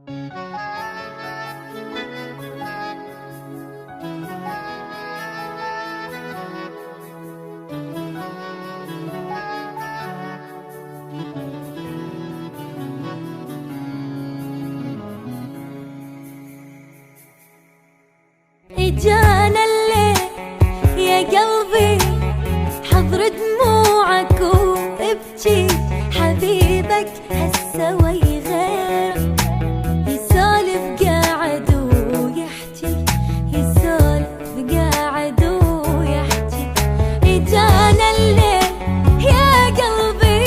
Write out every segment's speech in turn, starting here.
اجانا الليل يا قلبي حضر دموعك وابكي، حبيبك هسه وي غير يسولف قاعد ويحكي، يسولف قاعد ويحكي. اجانا الليل يا قلبي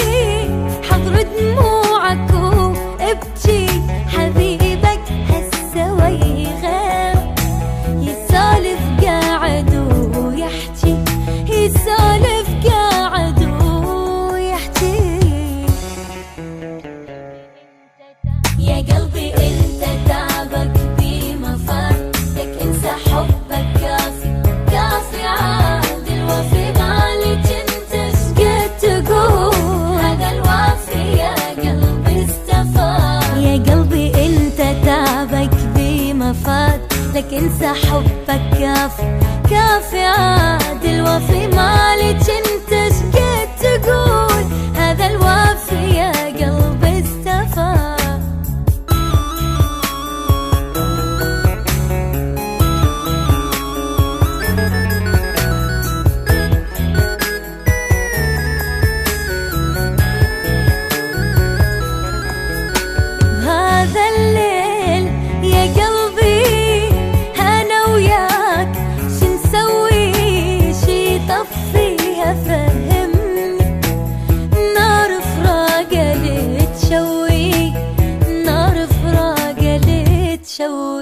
حضر دموعك وابكي، حبيبك هسه وي غير يسولف قاعد ويحكي، يسولف قاعد ويحكي. يا قلبي انت تعبك بمفر، لك انسى حبك كافي كافي عاد الوفي مالك انت شقد تقول، هذا الوافي يا قلبي استفاد. يا قلبي انت تعبك بمفاد، لك انسى حبك كافي كافي عاد الوفي مالك انت شقد تقول، هذا الوافي يا قلبي استفاد. هذا الليل يا قلبي انا وياك شنسوي، شي طفيها فهمني، نار فراقة اللي تشوي، نار فراقة اللي تشوي.